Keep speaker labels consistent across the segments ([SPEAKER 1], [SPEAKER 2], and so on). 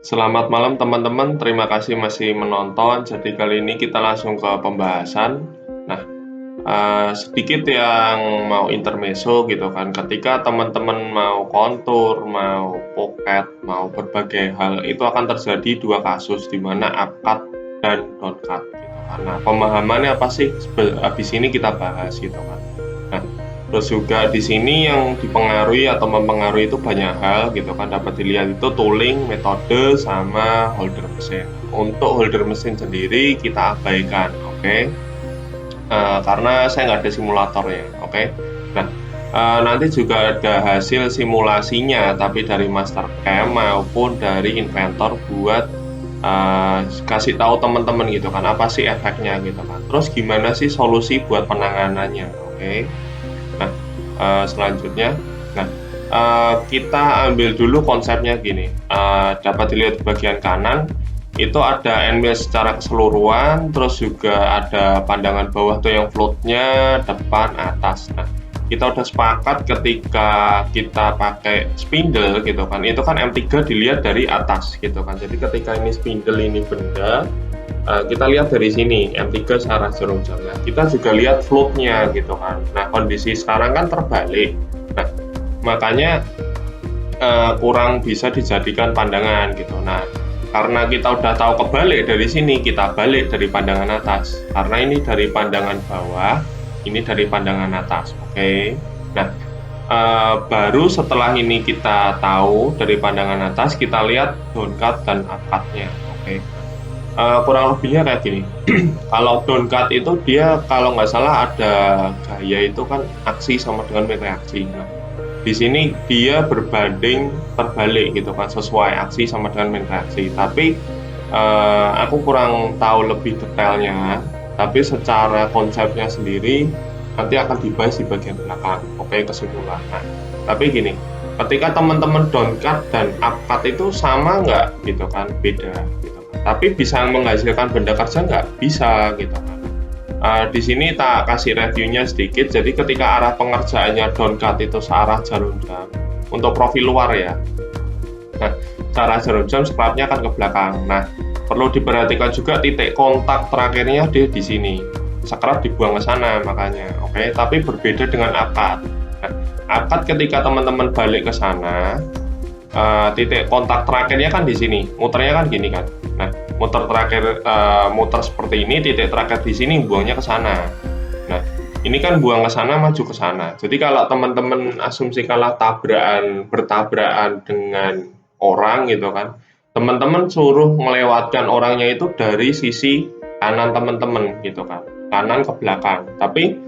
[SPEAKER 1] Selamat malam teman-teman, terima kasih masih menonton. Jadi kali ini kita langsung ke pembahasan. Nah, sedikit yang mau intermezzo gitu kan. Ketika teman-teman mau kontur, mau pocket, mau berbagai hal, itu akan terjadi dua kasus di mana upcut dan downcut gitu kan. Nah, pemahamannya apa sih? Habis ini kita bahas gitu kan. Nah, terus juga di sini yang dipengaruhi atau mempengaruhi itu banyak hal gitu kan, dapat dilihat itu tooling, metode, sama holder mesin. Untuk holder mesin sendiri kita abaikan, oke? Karena saya nggak ada simulatornya, oke? Nah, nanti juga ada hasil simulasinya, tapi dari Mastercam maupun dari Inventor buat kasih tahu teman-teman gitu kan, apa sih efeknya gitu kan. Terus gimana sih solusi buat penanganannya, oke? Nah, selanjutnya, nah, kita ambil dulu konsepnya gini, dapat dilihat di bagian kanan, itu ada endmill secara keseluruhan, terus juga ada pandangan bawah tuh yang floatnya, depan, atas. Nah, kita udah sepakat ketika kita pakai spindle gitu kan, itu kan M3 dilihat dari atas gitu kan. Jadi ketika ini spindle ini benda, kita lihat dari sini M3 searah jarum jam. Nah, kita juga lihat floatnya gitu kan. Nah, kondisi sekarang kan terbalik. Nah, makanya kurang bisa dijadikan pandangan gitu. Nah, karena kita udah tahu kebalik dari sini, kita balik dari pandangan atas. Karena ini dari pandangan bawah, ini dari pandangan atas. Oke. Nah, baru setelah ini kita tahu dari pandangan atas, kita lihat downcut dan upcut-nya. Oke. Kurang lebihnya kayak gini. Kalau downcut itu dia kalau nggak salah ada gaya itu kan aksi sama dengan reaksi. Nah, di sini dia berbanding terbalik gitu kan, sesuai aksi sama dengan reaksi. Tapi aku kurang tahu lebih detailnya. Tapi secara konsepnya sendiri nanti akan dibahas di bagian belakang. Oke, kesimpulan. Nah, tapi gini, ketika teman-teman downcut dan upcut itu sama nggak gitu kan, beda gitu kan. Tapi bisa menghasilkan benda kerja nggak? Bisa gitu kan. Di sini tak kasih reviewnya sedikit. Jadi ketika arah pengerjaannya downcut itu searah jarum jam untuk profil luar ya. Nah, searah jarum jam scrapnya akan ke belakang. Nah, perlu diperhatikan juga titik kontak terakhirnya di sini. Scrap dibuang ke sana makanya, oke? Tapi berbeda dengan akad. Nah, akad ketika teman-teman balik ke sana, titik kontak terakhirnya kan di sini, muternya kan gini kan. Nah, muter terakhir muter seperti ini, titik terakhir di sini buangnya ke sana. Nah, ini kan buang ke sana, maju ke sana. Jadi kalau teman-teman asumsikanlah bertabrakan dengan orang gitu kan, teman-teman suruh melewatkan orangnya itu dari sisi kanan teman-teman gitu kan, kanan ke belakang. Tapi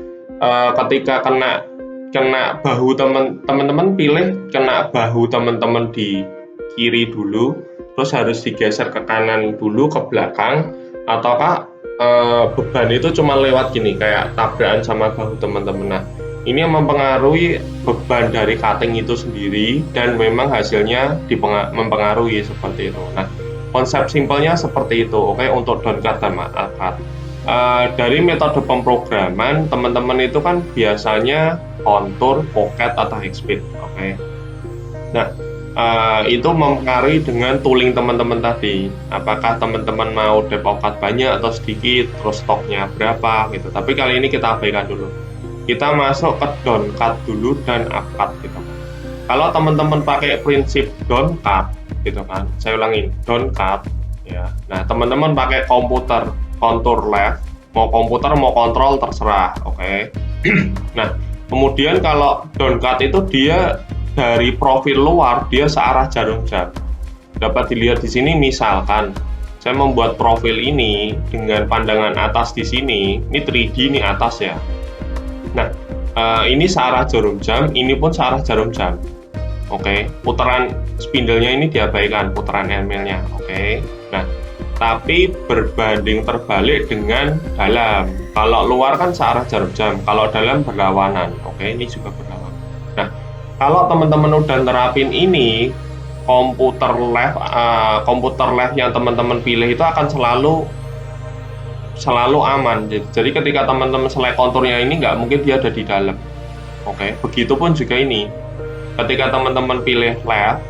[SPEAKER 1] ketika kena kena bahu teman-teman pilih kena bahu teman-teman di kiri dulu, terus harus digeser ke kanan dulu ke belakang, ataukah beban itu cuma lewat gini kayak tabrakan sama bahu teman-teman. Nah, ini yang mempengaruhi beban dari cutting itu sendiri dan memang hasilnya mempengaruhi seperti itu. Nah, konsep simpelnya seperti itu, oke, untuk downcut dan upcut. Dari metode pemrograman teman-teman itu kan biasanya kontur, pocket, atau high speed, oke. Nah, itu mempengaruhi dengan tooling teman-teman tadi. Apakah teman-teman mau depth cut banyak atau sedikit, terus stoknya berapa gitu. Tapi kali ini kita abaikan dulu. Kita masuk ke downcut dulu dan upcut gitu. Kalau teman-teman pakai prinsip downcut gitu kan, saya ulangin, downcut ya. Nah, teman-teman pakai komputer kontur left, mau komputer mau kontrol terserah, oke. Nah, kemudian kalau downcut itu dia dari profil luar dia searah jarum jam. Dapat dilihat di sini misalkan saya membuat profil ini dengan pandangan atas di sini, ini 3D ini atas ya. Nah, ini searah jarum jam, ini pun searah jarum jam. Oke, putaran spindle-nya ini diabaikan, putaran endmill-nya. Oke. Nah, tapi berbanding terbalik dengan dalam. Kalau luar kan searah jarum jam, kalau dalam berlawanan. Oke, ini juga berlawanan. Nah, kalau teman-teman udah nerapin ini, komputer left yang teman-teman pilih itu akan selalu aman. Jadi ketika teman-teman select konturnya ini nggak mungkin dia ada di dalam. Oke, begitupun juga ini. Ketika teman-teman pilih left,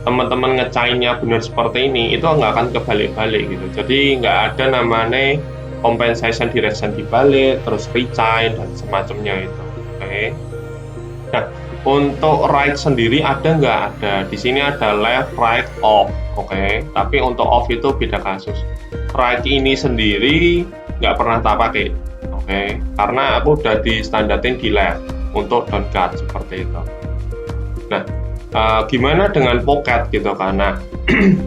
[SPEAKER 1] teman-teman ngecainnya benar seperti ini, itu nggak akan kebalik-balik gitu. Jadi nggak ada namanya compensation direction dibalik, terus rechain dan semacamnya itu. Oke. Nah, untuk right sendiri ada nggak? Ada. Di sini ada left, right, off. Oke. Tapi untuk off itu beda kasus. Right ini sendiri nggak pernah tak pakai. Oke. Karena aku udah di standarin di left untuk down cut seperti itu. Nah, gimana dengan pocket gitu kan? Nah,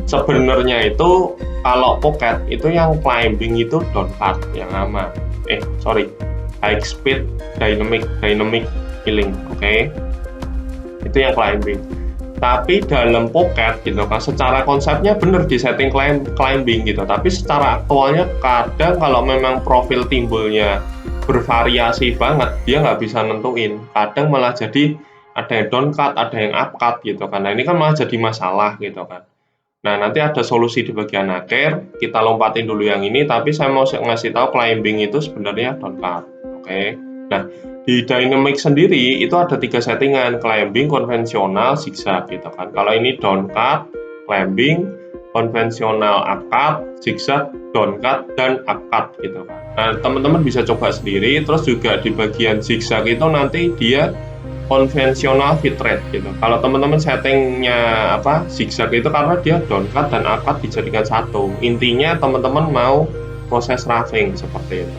[SPEAKER 1] sebenarnya itu kalau pocket itu yang climbing itu down cut yang aman. High speed dynamic killing, oke? Itu yang climbing. Tapi dalam pocket gitu kan, secara konsepnya bener di setting climbing gitu. Tapi secara aktualnya kadang kalau memang profil timbulnya bervariasi banget, dia nggak bisa nentuin. Kadang malah jadi ada yang down cut, ada yang up cut gitu kan. Nah ini kan malah jadi masalah gitu kan. Nah nanti ada solusi di bagian akhir, kita lompatin dulu yang ini, tapi saya mau ngasih tahu climbing itu sebenarnya down cut, oke? Nah di dynamic sendiri itu ada 3 settingan, climbing, konvensional, zigzag gitu kan. Kalau ini down cut, climbing, konvensional up cut, zigzag, down cut, dan up cut gitu kan. Nah teman-teman bisa coba sendiri, terus juga di bagian zigzag itu nanti dia konvensional fit rate gitu. Kalau teman-teman settingnya zigzag itu karena dia down cut dan up cut dijadikan satu. Intinya teman-teman mau proses roughing seperti itu.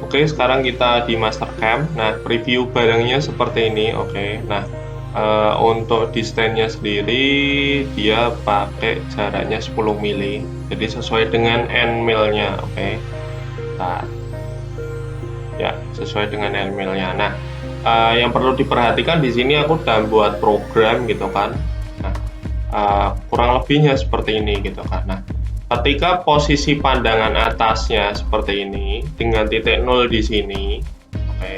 [SPEAKER 1] Oke, sekarang kita di master cam. Nah, preview barangnya seperti ini. Oke, nah untuk distance-nya sendiri dia pakai jaraknya 10 mili. Jadi sesuai dengan end mill-nya. Oke. Nah, ya sesuai dengan end mill-nya. Nah, yang perlu diperhatikan di sini aku udah buat program gitu kan. Nah, kurang lebihnya seperti ini gitu kan. Nah, ketika posisi pandangan atasnya seperti ini dengan titik 0 di sini, oke,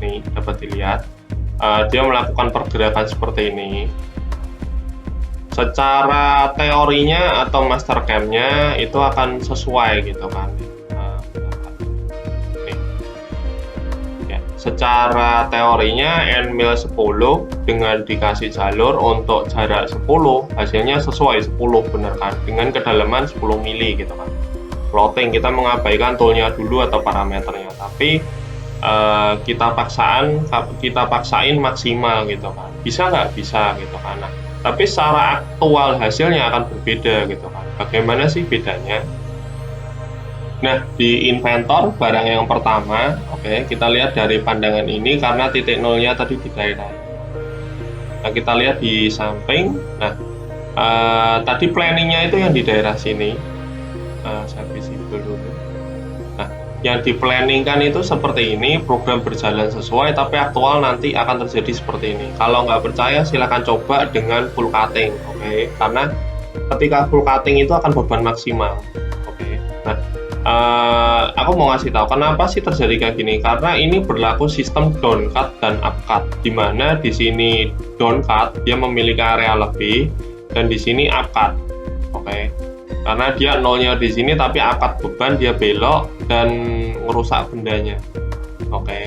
[SPEAKER 1] ini dapat dilihat, dia melakukan pergerakan seperti ini. Secara teorinya atau master cam-nya itu akan sesuai gitu kan. Secara teorinya end mill 10 dengan dikasih jalur untuk jarak 10 hasilnya sesuai 10 bener kan, dengan kedalaman 10 mili gitu kan. Plotting kita mengabaikan toolnya dulu atau parameternya, tapi kita paksain maksimal gitu kan. Bisa nggak? Bisa gitu kan. Nah, tapi secara aktual hasilnya akan berbeda gitu kan. Bagaimana sih bedanya? Nah, di inventor barang yang pertama, oke, kita lihat dari pandangan ini karena titik nolnya tadi di daerah. Nah, kita lihat di samping. Nah, tadi planningnya itu yang di daerah sini. Saya visible dulu. Nah, yang di planning kan itu seperti ini, program berjalan sesuai, tapi aktual nanti akan terjadi seperti ini. Kalau nggak percaya, silahkan coba dengan full cutting, oke? Karena ketika full cutting itu akan beban maksimal, oke? Nah, aku mau ngasih tahu kenapa sih terjadi kayak gini, karena ini berlaku sistem down cut dan up cut, dimana di sini down cut dia memiliki area lebih dan di sini up cut, oke? Karena dia nolnya di sini tapi up cut beban dia belok dan merusak bendanya, oke?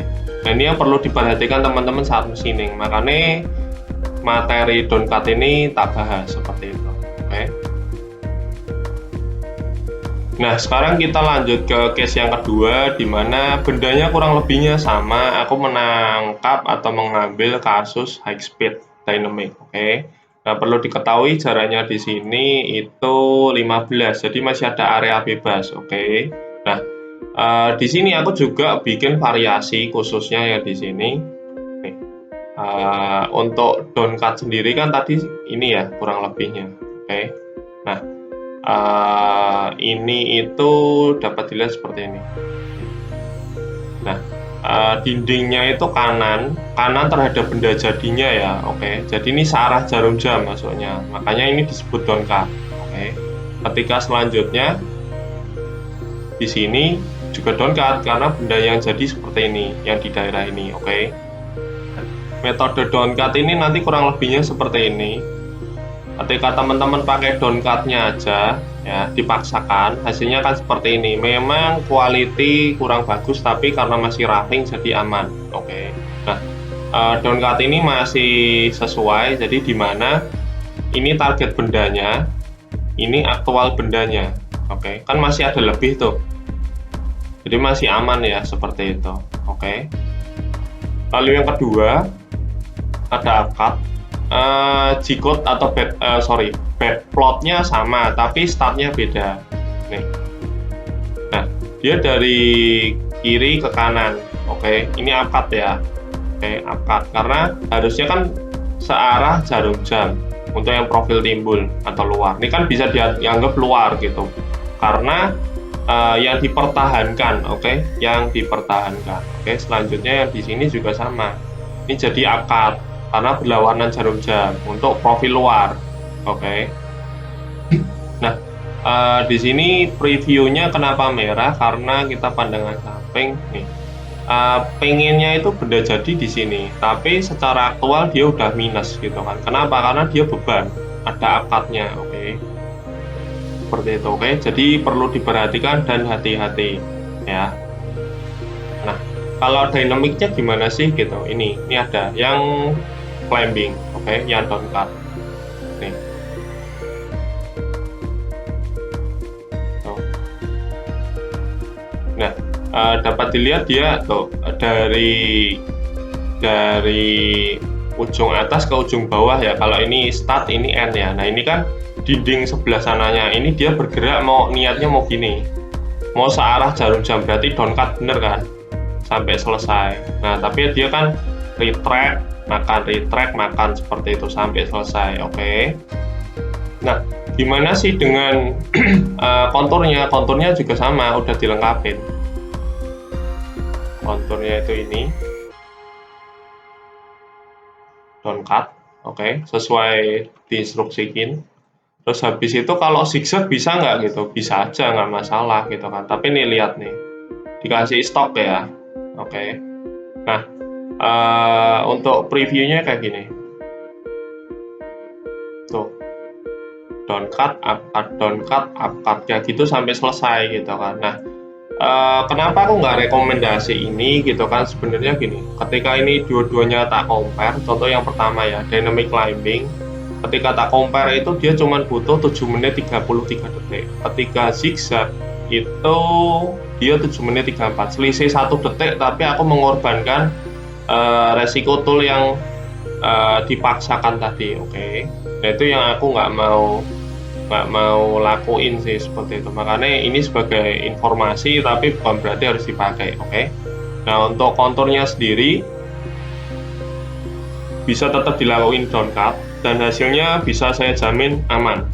[SPEAKER 1] Dan ini yang perlu diperhatikan teman-teman saat machining, makanya materi down cut ini tak bahas seperti itu, oke? Nah, sekarang kita lanjut ke case yang kedua, di mana bendanya kurang lebihnya sama. Aku menangkap atau mengambil kasus high speed dynamic, oke? Nah, perlu diketahui jaraknya di sini itu 15, jadi masih ada area bebas, oke? Nah, di sini aku juga bikin variasi khususnya ya di sini. Nih, untuk down cut sendiri kan tadi ini ya kurang lebihnya, oke? Nah, ini itu dapat dilihat seperti ini. Nah, dindingnya itu kanan terhadap benda jadinya ya, oke? Jadi ini searah jarum jam maksudnya, makanya ini disebut down cut, oke? Ketika selanjutnya di sini juga down cut karena benda yang jadi seperti ini, yang di daerah ini, oke? Metode down cut ini nanti kurang lebihnya seperti ini. Ketika teman-teman pakai down cut-nya aja ya, dipaksakan hasilnya kan seperti ini. Memang quality kurang bagus tapi karena masih roughing jadi aman, oke? Nah, down cut ini masih sesuai, jadi dimana ini target bendanya, ini aktual bendanya. Oke, kan masih ada lebih tuh. Jadi masih aman ya, seperti itu. Oke. Lalu yang kedua, ada akad. G-code atau backplotnya sama, tapi startnya beda. Nih. Nah, dia dari kiri ke kanan. Oke, ini akad ya. Oke, akad. Karena harusnya kan searah jarum jam untuk yang profil timbul atau luar. Ini kan bisa dianggap luar gitu. Karena yang dipertahankan, oke, yang dipertahankan. Oke, selanjutnya yang di sini juga sama. Ini jadi akad karena berlawanan jarum jam untuk profil luar. Oke. Nah, di sini previewnya kenapa merah? Karena kita pandangan samping nih. Pengennya itu benda jadi di sini, tapi secara aktual dia udah minus gitu kan. Kenapa? Karena dia beban, ada akadnya, oke. Seperti itu, oke. Jadi perlu diperhatikan dan hati-hati ya. Nah, kalau dinamiknya gimana sih gitu? Ini ada yang climbing, oke, yang down cut. Nih. Tuh. Nah, dapat dilihat dia tuh dari ujung atas ke ujung bawah ya. Kalau ini start, ini end ya. Nah, ini kan dinding sebelah sananya. Ini dia bergerak niatnya mau gini. Mau searah jarum jam, berarti down cut bener kan? Sampai selesai. Nah, tapi dia kan retract, makan seperti itu sampai selesai. Oke. Nah, gimana sih dengan konturnya? Konturnya juga sama, udah dilengkapin. Konturnya itu ini down cut, oke, sesuai diinstruksikan. Terus habis itu kalau zigzag bisa nggak gitu? Bisa aja, nggak masalah gitu kan. Tapi nih lihat nih, dikasih stop ya, oke. Nah, untuk previewnya kayak gini, tuh, down cut, up cut, kayak gitu sampai selesai gitu kan. Nah, kenapa aku nggak rekomendasi ini gitu kan, sebenarnya gini, ketika ini dua-duanya tak compare, contoh yang pertama ya, dynamic climbing, ketika tak compare itu dia cuma butuh 7 menit 33 detik, ketika zigzag itu dia 7 menit 34, selisih 1 detik, tapi aku mengorbankan resiko tool yang dipaksakan tadi, oke. Nah, itu yang aku nggak mau lakuin sih, seperti itu. Makanya ini sebagai informasi tapi bukan berarti harus dipakai, oke. Nah, untuk konturnya sendiri bisa tetap dilakuin down cut dan hasilnya bisa saya jamin aman.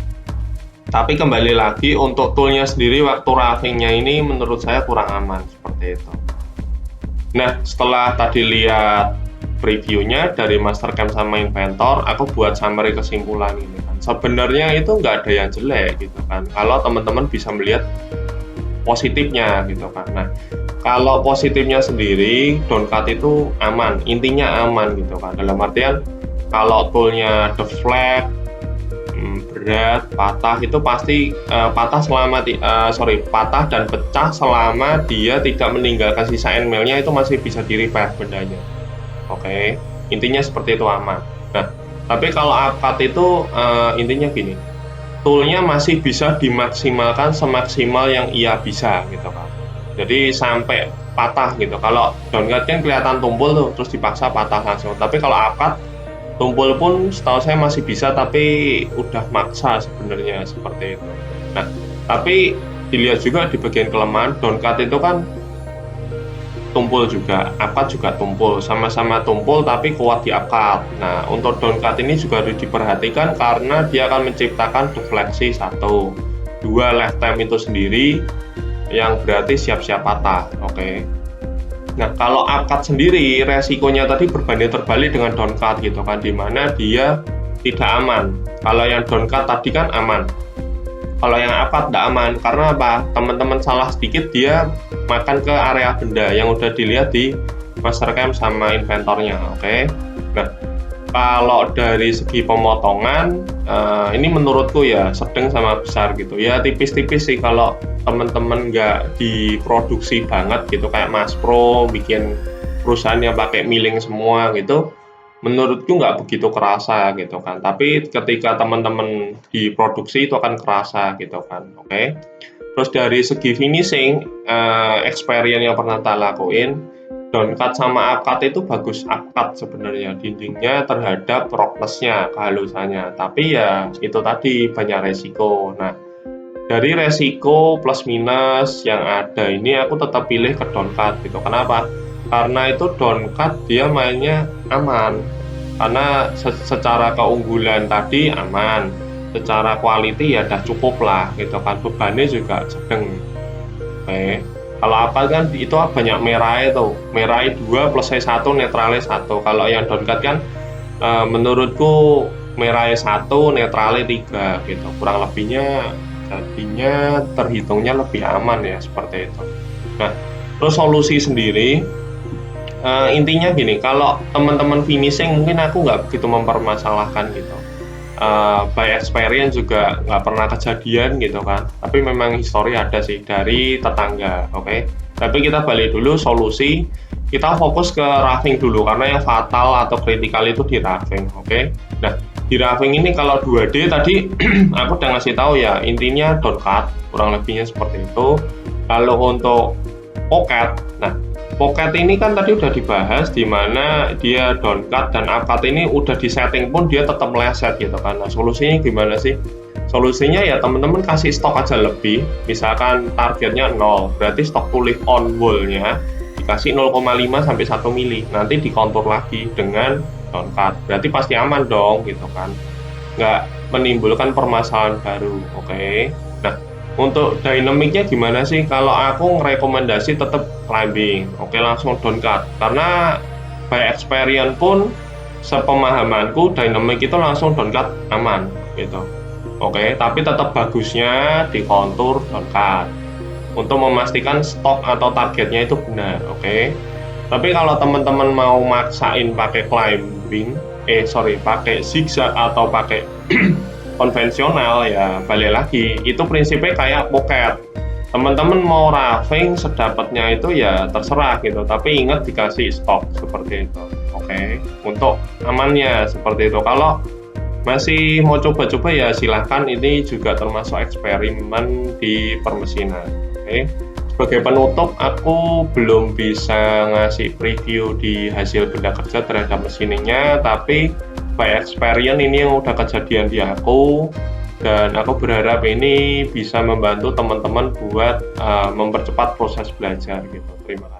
[SPEAKER 1] Tapi kembali lagi untuk toolnya sendiri waktu roughingnya ini menurut saya kurang aman, seperti itu. Nah, setelah tadi lihat previewnya dari Mastercam sama Inventor, aku buat summary kesimpulan ini kan. Sebenarnya itu nggak ada yang jelek gitu kan, kalau teman-teman bisa melihat positifnya gitu kan. Nah, kalau positifnya sendiri, down cut itu aman, intinya aman gitu kan. Dalam artian kalau toolnya deflect, berat, patah itu pasti patah dan pecah selama dia tidak meninggalkan sisa enmelnya, itu masih bisa di repair bendanya. Oke, intinya seperti itu, aman. Nah, tapi kalau upcut itu intinya gini, toolnya masih bisa dimaksimalkan semaksimal yang ia bisa gitu kan. Jadi sampai patah gitu. Kalau downcut kan kelihatan tumpul tuh, terus dipaksa patah langsung. Tapi kalau upcut, tumpul pun setahu saya masih bisa, tapi udah maksa sebenarnya, seperti itu. Nah, tapi dilihat juga di bagian kelemahan, downcut itu kan tumpul juga, upcut juga tumpul, sama-sama tumpul tapi kuat di upcut. Nah, untuk downcut ini juga harus diperhatikan karena dia akan menciptakan defleksi 1, 2 lifetime itu sendiri yang berarti siap-siap patah, oke. Nah, kalau upcut sendiri resikonya tadi berbanding terbalik dengan downcut gitu kan, dimana dia tidak aman. Kalau yang downcut tadi kan aman, kalau yang upcut tidak aman. Karena apa? Teman-teman salah sedikit dia makan ke area benda yang udah dilihat di Mastercam sama Inventornya, oke. Nah, kalau dari segi pemotongan ini menurutku ya sedang sama besar gitu ya, tipis-tipis sih kalau teman-teman nggak diproduksi banget gitu, kayak Mas Pro bikin perusahaan yang pakai milling semua gitu. menurutku nggak begitu kerasa gitu kan. Tapi ketika teman-teman diproduksi itu akan kerasa gitu kan. Oke. Terus dari segi finishing, experience yang pernah tak lakuin, downcut sama upcut itu bagus upcut sebenarnya dindingnya terhadap roughness-nya, kehalusannya. Tapi ya itu tadi banyak resiko. Nah, dari resiko plus minus yang ada ini aku tetap pilih ke downcut gitu. Kenapa? Karena itu downcut dia mainnya aman. Karena secara keunggulan tadi aman, secara quality ya udah cukup lah gitu kan, bebannya juga sedang. Oke. Kalau apa kan itu banyak merahnya tuh, merahnya 2 plus 1 netralnya 1. Kalau yang downcut kan menurutku merahnya 1 netralnya 3 gitu, kurang lebihnya jadinya terhitungnya lebih aman ya seperti itu. Nah, terus solusi sendiri intinya gini, kalau teman-teman finishing mungkin aku nggak begitu mempermasalahkan gitu. By experience juga nggak pernah kejadian gitu kan, tapi memang histori ada sih dari tetangga. Oke. Tapi kita balik dulu solusi, kita fokus ke roughing dulu karena yang fatal atau kritikal itu di roughing. Oke. Nah, di roughing ini kalau 2D tadi aku udah ngasih tahu ya, intinya downcut kurang lebihnya seperti itu. Lalu untuk pocket, nah pocket ini kan tadi udah dibahas di mana dia downcut dan upcut ini udah di setting pun dia tetap meleset gitu kan. Nah, solusinya gimana sih? Solusinya ya teman-teman kasih stok aja lebih, misalkan targetnya 0, berarti stok to live on wall-nya dikasih 0,5 sampai 1 mili, nanti dikontur lagi dengan downcut, berarti pasti aman dong gitu kan, nggak menimbulkan permasalahan baru. Oke. Nah, untuk dynamicnya gimana sih? Kalau aku ngerekomendasi tetap climbing. Oke, langsung downcut. Karena by experience pun sepemahamanku dynamic itu langsung downcut aman gitu. Oke, tapi tetap bagusnya di kontur downcut untuk memastikan stok atau targetnya itu benar. Oke. Tapi kalau teman-teman mau maksain pakai climbing, pakai zigzag atau pakai konvensional ya balik lagi, itu prinsipnya kayak pocket. Teman-teman mau roughing sedapatnya itu ya terserah gitu, tapi ingat dikasih stok seperti itu. Oke. Untuk amannya seperti itu. Kalau masih mau coba-coba ya silahkan, ini juga termasuk eksperimen di permesinan. Oke. Sebagai penutup, aku belum bisa ngasih preview di hasil benda kerja terhadap mesinnya, tapi by experience ini yang udah kejadian di aku, dan aku berharap ini bisa membantu teman-teman buat mempercepat proses belajar gitu. Terima kasih.